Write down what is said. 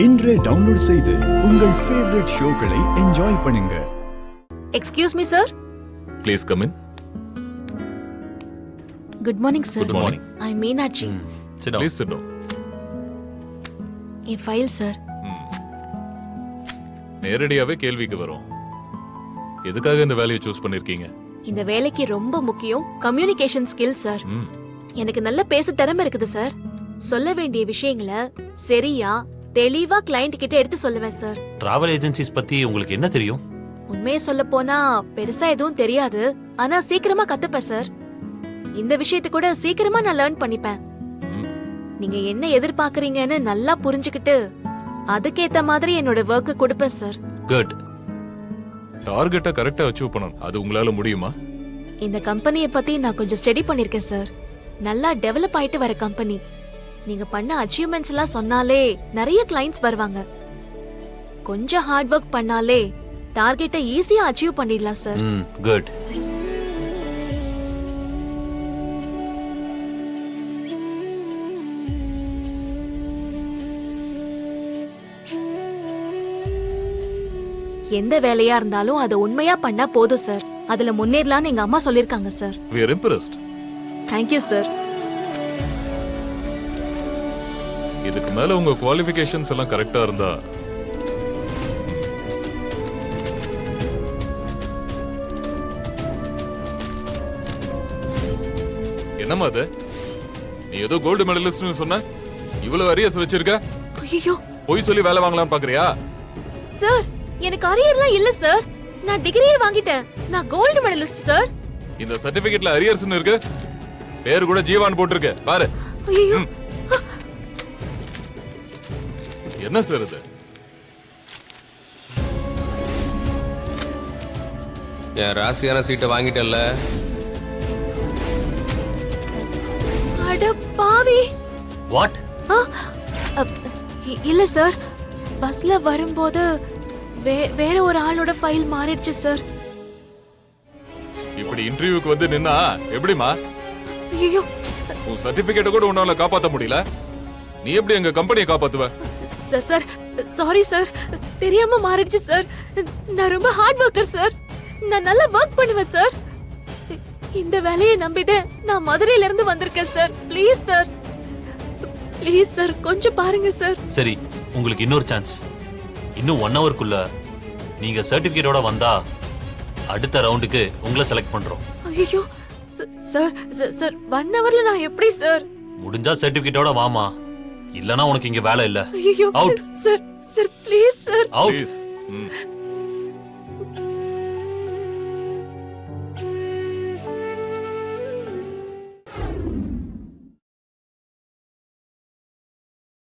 இன்றே டவுன்லோட் செய்து உங்கள் ஃபேவரட் ஷோக்களை என்ஜாய் பண்ணுங்க. Excuse me sir. Please come in. Good morning sir. Good morning. I Meenakshi. Sit down. Please sit down. என் file sir. நேரடியாவே கேள்விக்கு வரும். எதுக்காக இந்த வேலையை சூஸ் பண்ணிருக்கீங்க? இந்த வேலைக்கு ரொம்ப முக்கியம் கம்யூனிகேஷன் ஸ்கில் சார். எனக்கு நல்ல பேச திறமை இருக்குது சார். சொல்ல வேண்டிய விஷயங்களை சரியா தெளிவா கிளையண்ட் கிட்ட எடுத்து சொல்லுவேன் சார். டிராவல் ஏஜென்சிஸ் பத்தி உங்களுக்கு என்ன தெரியும்? உண்மையை சொல்ல போனா பெருசா எதுவும் தெரியாது, ஆனா சீக்கிரமா கத்துப்பேன் சார். இந்த விஷயத்தை கூட சீக்கிரமா நான் லேர்ன் பண்ணிப்பேன். நீங்க என்ன எதிர்பார்க்கறீங்கன்னு நல்லா புரிஞ்சுக்கிட்டு அதுக்கேத்த மாதிரி என்னோட வர்க்க கொடுப்பேன் சார். குட். டார்கெட்டை கரெக்டா அச்சீவ் பண்ணணும். அது உங்களால முடியுமா? இந்த கம்பெனியை பத்தி நான் கொஞ்சம் ஸ்டடி பண்ணிருக்கேன் சார். நல்லா டெவலப் ஆயிட்டு வர கம்பெனி. நீங்க பண்ண அச்சீவ்மெண்ட்ஸ் எல்லாம் சொன்னாலே நிறைய கிளைண்ட்ஸ் வருவாங்க. கொஞ்சம் ஹார்ட் ஒர்க் பண்ணாலே டார்கெட்டை ஈஸியா அச்சீவ் பண்ணிடலாம் சார். குட். எந்த வேலையா இருந்தாலும் அதை உண்மையா பண்ணா போதும் சார். அதுல முன்னேறலாம்னு எங்க அம்மா சொல்லிருக்காங்க sir. We are impressed. Thank you sir. இதுக்கு மேல உங்க குவாலிஃபிகேஷன்ஸ் எல்லாம் கரெக்டா இருந்தா என்னம்மா அது? நீ ஏதோ கோல்டு மெடலிஸ்ட்னு சொன்ன, இவ்வளவு அரியர்ஸ் வச்சிருக்க? ஐயோ, போய் சொல்லி வேலை வாங்கலாம்னு பாக்குறியா? சார் எனக்கு அரியர்லாம் இல்ல சார். நான் டிகிரியே வாங்கிட்டேன். நான் கோல்டு மெடலிஸ்ட் சார். இந்த சர்டிபிகேட்ல அரியர்ஸ்னு இருக்கு. பேர் கூட ஜீவான் போட்டுருக்கு பாரு. ஐயோ, என்ன சார் இது? என் ராசியான சீட்டை வாங்கிட்டல்ல. அட பாவி. வாட்? இல்ல சார், பஸ்ல வரும்போது வேற ஒரு ஆளோட ஃபைல் மாறிடுச்சு சார். இப்படி இன்டர்வியூக்கு வந்து நின்னா எப்படிமா? ஐயோ, உன் சர்டிபிகேட் கூட உன்னால காப்பாத்த முடியல. நீ எப்படி எங்க கம்பெனியை காப்பாத்துவ? சார் சார் சாரி சார், தெரியாம மாறிடுச்சு சார். நான் ரொம்ப ஹார்ட் ஒர்க்கர் சார். நான் நல்லா ஒர்க் பண்ணுவேன் சார். இந்த வேலையை நம்பிதான் நான் மதுரையில இருந்து வந்திருக்கேன் sir. Please sir, please sir, கொஞ்சம் பாருங்க சார். சரி, உங்களுக்கு இன்னொரு சான்ஸ். இன்னும் 1 ஹவர்க்குள்ள நீங்க சர்டிபிகேட்டோட வந்தா அடுத்த ரவுண்டுக்கு உங்களை செலக்ட் பண்றோம். ஐயோ சார் சார் 1 ஹவர்ல நான் எப்படி சார்? முடிஞ்சா சர்டிபிகேட்டோட வாமா, இல்லனா உனக்கு இங்க வேலை இல்ல. ஐயோ out. Sir sir please sir. Out. Please.